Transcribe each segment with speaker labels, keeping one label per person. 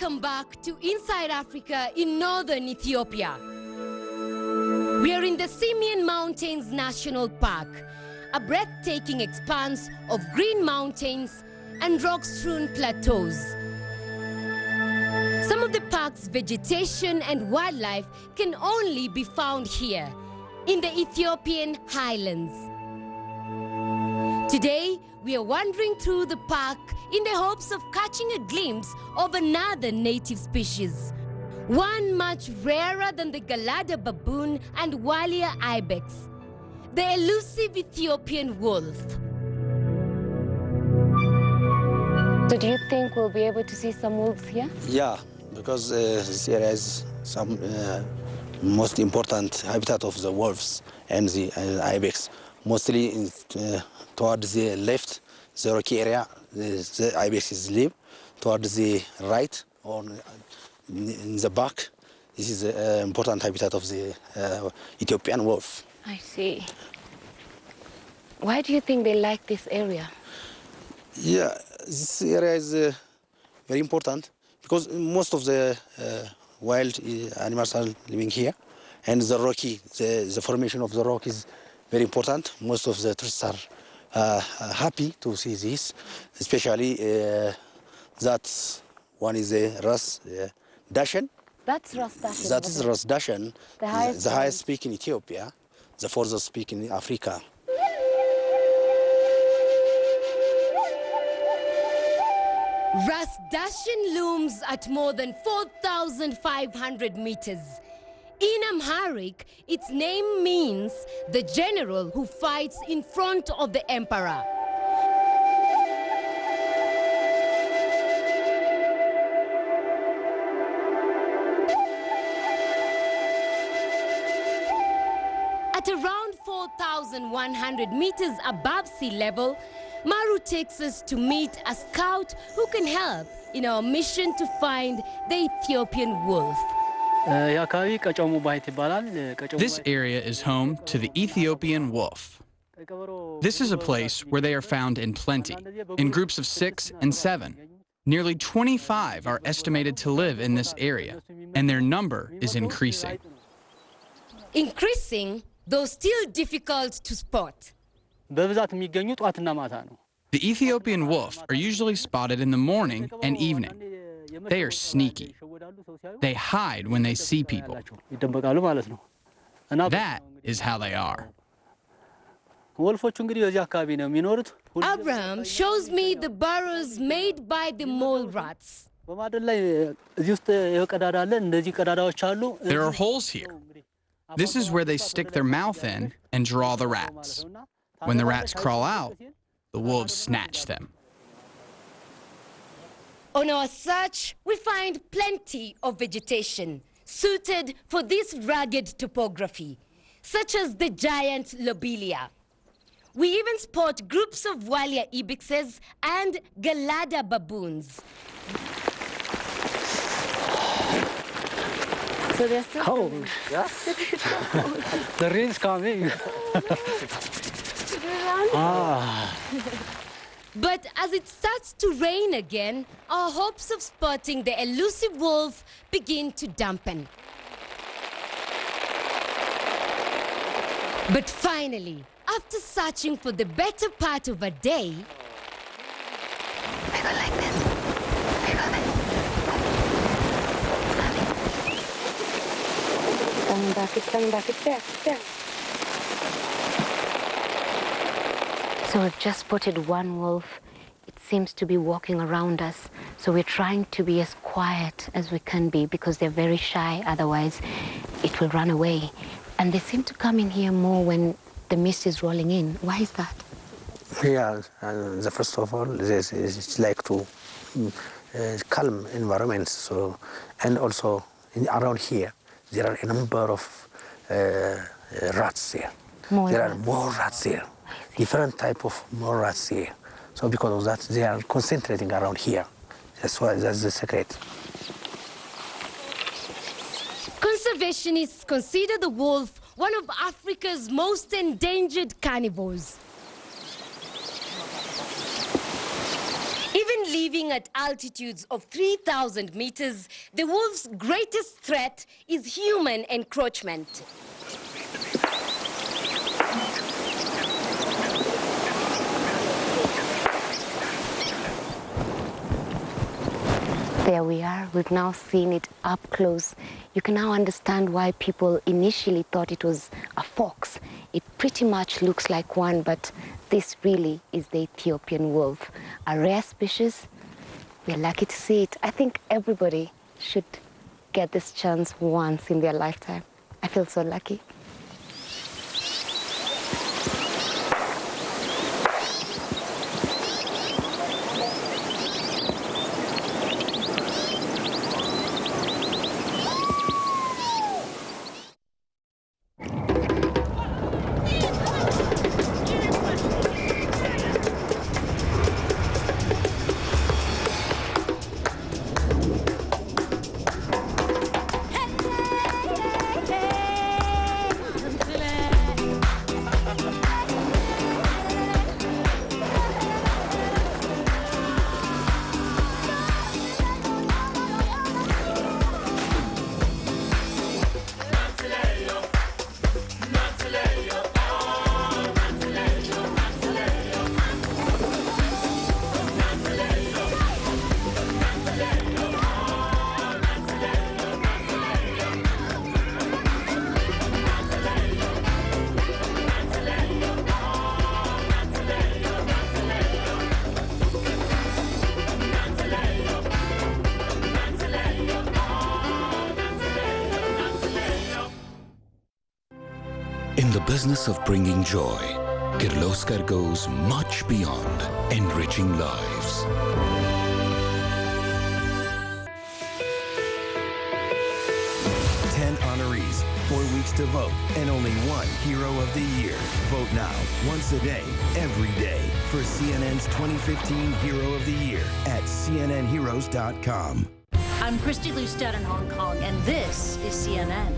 Speaker 1: Welcome back to Inside Africa in northern Ethiopia. We are in the Simien Mountains National Park, a breathtaking expanse of green mountains and rock-strewn plateaus. Some of the park's vegetation and wildlife can only be found here, in the Ethiopian highlands. Today, we are wandering through the park in the hopes of catching a glimpse of another native species, one much rarer than the Galada baboon and Walia ibex, the elusive Ethiopian wolf. So do you think we'll be able to see some wolves here?
Speaker 2: Yeah, because this area is some most important habitat of the wolves and the ibex. Mostly towards the left, the rocky area, the ibex live. Towards the right, or in the back, this is an important habitat of the Ethiopian wolf.
Speaker 1: I see. Why do you think they like this area?
Speaker 2: Yeah, this area is very important because most of the wild animals are living here, and the rocky, the formation of the rock is very important. Most of the tourists are happy to see this, especially that one is a Ras Dashen.
Speaker 1: That's Ras Dashen.
Speaker 2: That is Ras Dashen,
Speaker 1: the highest
Speaker 2: peak in Ethiopia, the furthest peak in Africa.
Speaker 1: Ras Dashen looms at more than 4,500 meters. In Amharic, its name means the general who fights in front of the emperor. At around 4,100 meters above sea level, Maru takes us to meet a scout who can help in our mission to find the Ethiopian wolf.
Speaker 3: This area is home to the Ethiopian wolf. This is a place where they are found in plenty, in groups of 6 and 7. Nearly 25 are estimated to live in this area, and their number is increasing.
Speaker 1: Increasing, though still difficult to spot.
Speaker 3: The Ethiopian wolf are usually spotted in the morning and evening. They are sneaky. They hide when they see people. That is how they are.
Speaker 1: Abraham shows me the burrows made by the mole rats.
Speaker 3: There are holes here. This is where they stick their mouth in and draw the rats. When the rats crawl out, the wolves snatch them.
Speaker 1: On our search, we find plenty of vegetation suited for this rugged topography, such as the giant lobelia. We even spot groups of Walia ibexes and Galada baboons. So they're still
Speaker 4: cold. Yeah. The rain's coming.
Speaker 1: But as it starts to rain again, our hopes of spotting the elusive wolf begin to dampen. But finally, after searching for the better part of a day, I go like this. I go this. It's coming back, it's there, it's there. So we've just spotted one wolf. It seems to be walking around us. So we're trying to be as quiet as we can be because they're very shy, otherwise it will run away. And they seem to come in here more when the mist is rolling in. Why is that?
Speaker 2: Yeah, the first of all, it's like to calm environment. So, and also around here, there are a number of rats here. There are more rats here. Different type of more rats here. So because of that, they are concentrating around here. That's why, that's the secret.
Speaker 1: Conservationists consider the wolf one of Africa's most endangered carnivores. Even
Speaker 5: living at altitudes of 3,000 meters, the wolf's greatest threat is human encroachment.
Speaker 1: There we are. We've now seen it up close. You can now understand why people initially thought it was a fox. It pretty much looks like one, but this really is the Ethiopian wolf, a rare species. We're lucky to see it. I think everybody should get this chance once in their lifetime. I feel so lucky.
Speaker 6: In the business of bringing joy, Kirloskar goes much beyond enriching lives.
Speaker 7: Honorees, 4 weeks to vote, and only one Hero of the Year. Vote now, once a day, every day, for CNN's 2015 Hero of the Year at cnnheroes.com.
Speaker 8: I'm Christy Lustad in Hong Kong, and this is CNN.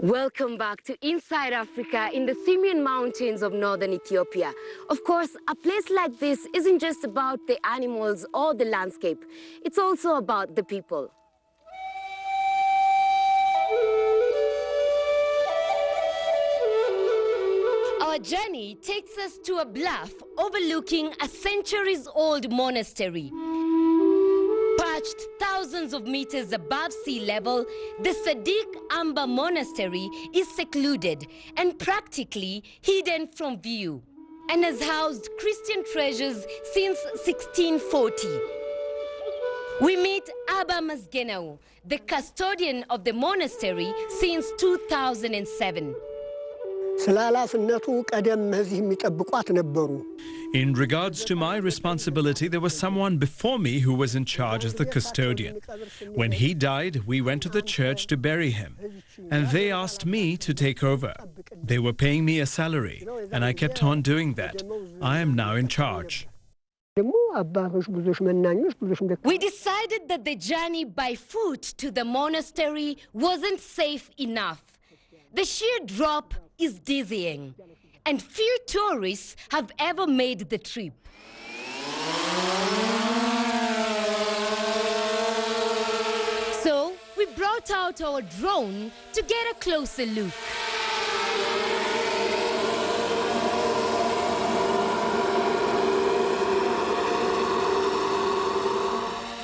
Speaker 5: Welcome back to Inside Africa in the Simien Mountains of northern Ethiopia. Of course, a place like this isn't just about the animals or the landscape. It's also about the people. Our journey takes us to a bluff overlooking a centuries-old monastery. Perched thousands of meters above sea level, the Sadiq Amba Monastery is secluded and practically hidden from view, and has housed Christian treasures since 1640. We meet Abba Mazgenau, the custodian of the monastery since 2007.
Speaker 9: In regards to my responsibility, there was someone before me who was in charge as the custodian. When he died, we went to the church to bury him, and they asked me to take over. They were paying me a salary, and I kept on doing that. I am now in charge.
Speaker 5: We decided that the journey by foot to the monastery wasn't safe enough. The sheer drop is dizzying, and few tourists have ever made the trip. So we brought out our drone to get a closer look.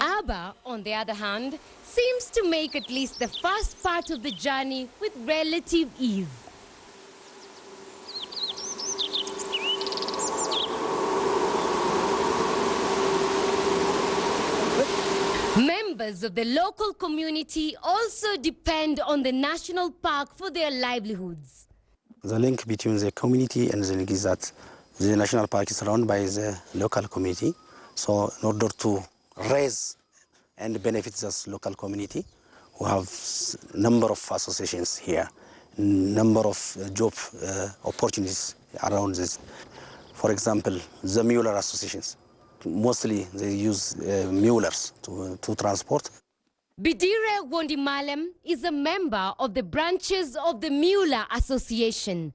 Speaker 5: Abba, on the other hand, seems to make at least the first part of the journey with relative ease. Members of the local community also depend on the national park for their livelihoods.
Speaker 2: The link between the community and the link is that the national park is run by the local community. So in order to raise and benefit this local community, we have a number of associations here, number of job opportunities around this. For example, the Mueller associations. Mostly they use mules to transport.
Speaker 5: Bidire Wondimalem is a member of the branches of the Mula Association.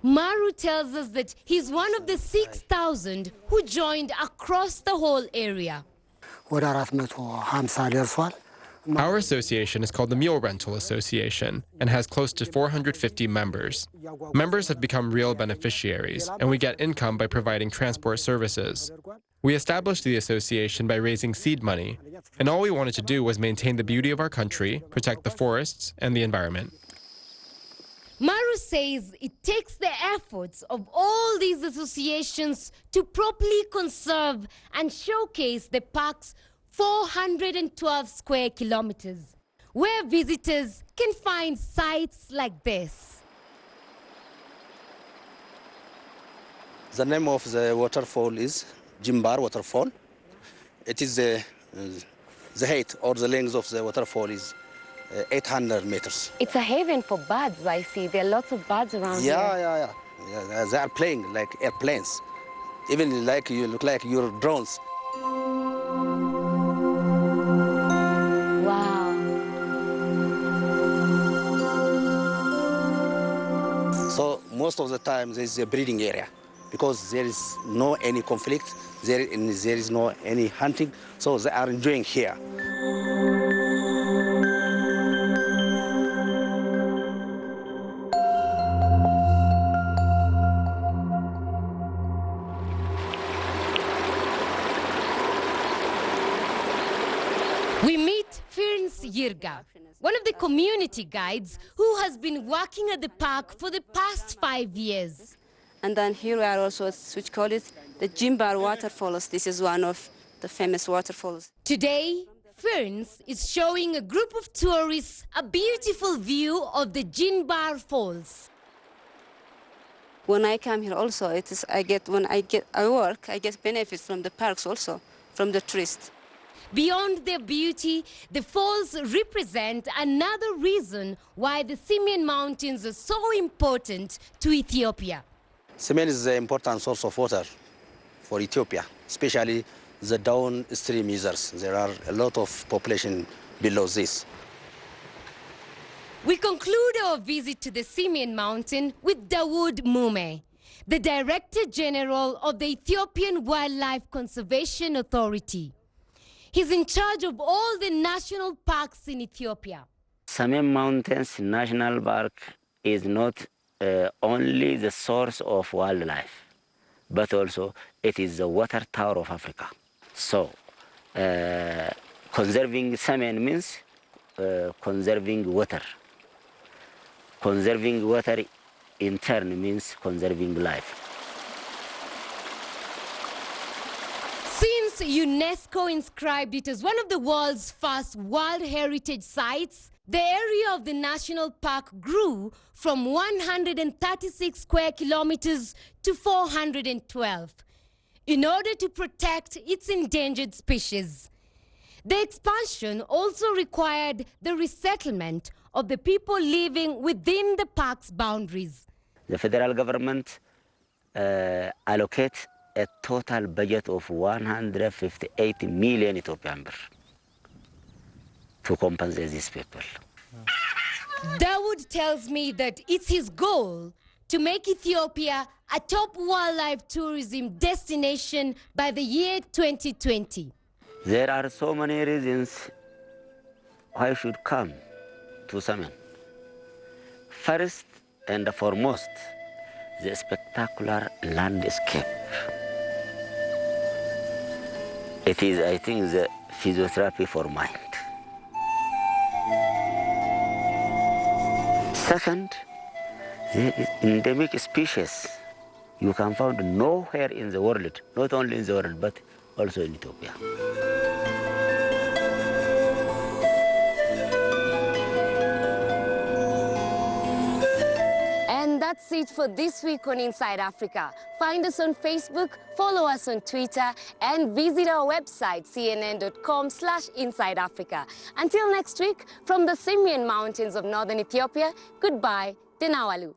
Speaker 5: Maru tells us that he's one of the 6,000 who joined across the whole area.
Speaker 10: Our association is called the Mule Rental Association and has close to 450 members. Members have become real beneficiaries, and we get income by providing transport services. We established the association by raising seed money, and all we wanted to do was maintain the beauty of our country, protect the forests and the environment.
Speaker 5: Maru says it takes the efforts of all these associations to properly conserve and showcase the park's 412 square kilometers, where visitors can find sights like this.
Speaker 2: The name of the waterfall is Jimbar Waterfall. It is the height or the length of the waterfall is 800 meters.
Speaker 1: It's a haven for birds, I see. There are lots of birds around here.
Speaker 2: Yeah. They are playing like airplanes. Even like you look like your drones.
Speaker 1: Wow.
Speaker 2: So most of the time there is a breeding area because there is no any conflict, there is no any hunting, so they are enjoying here.
Speaker 5: We meet Firns Yirga, one of the community guides who has been working at the park for the past 5 years.
Speaker 11: And then here we are also, which call it the Jimbar waterfalls. This is one of the famous waterfalls.
Speaker 5: Today, Firns is showing a group of tourists a beautiful view of the Jimbar Falls.
Speaker 11: When I come here also, when I work, I get benefits from the parks also, from the tourists.
Speaker 5: Beyond their beauty, the falls represent another reason why the Simien Mountains are so important to Ethiopia.
Speaker 2: Simien is an important source of water for Ethiopia, especially the downstream users. There are a lot of population below this.
Speaker 5: We conclude our visit to the Simien Mountain with Dawood Mume, the Director General of the Ethiopian Wildlife Conservation Authority. He's in charge of all the national parks in Ethiopia.
Speaker 12: Simien Mountains National Park is not only the source of wildlife, but also it is the water tower of Africa. So, conserving Simien means conserving water. Conserving water in turn means conserving life.
Speaker 5: Since UNESCO inscribed it as one of the world's first World Heritage Sites, the area of the national park grew from 136 square kilometers to 412 in order to protect its endangered species. The expansion also required the resettlement of the people living within the park's boundaries.
Speaker 12: The federal government allocates a total budget of 158 million Ethiopian birr to compensate these people.
Speaker 5: Dawood tells me that it's his goal to make Ethiopia a top wildlife tourism destination by the year 2020.
Speaker 12: There are so many reasons why you should come to Simien. First and foremost, the spectacular landscape. It is, I think, the physiotherapy for mind. Second, there is endemic species you can find nowhere in the world, not only in the world, but also in Ethiopia.
Speaker 5: And that's it for this week on Inside Africa. Find us on Facebook, follow us on Twitter, and visit our website, cnn.com/InsideAfrica. Until next week, from the Simien Mountains of northern Ethiopia, goodbye, Denawalu.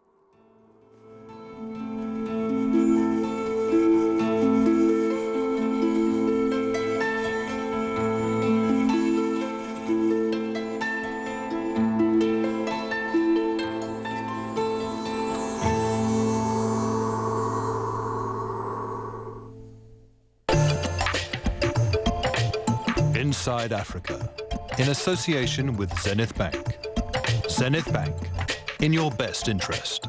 Speaker 13: Inside Africa, in association with Zenith Bank. Zenith Bank, in your best interest.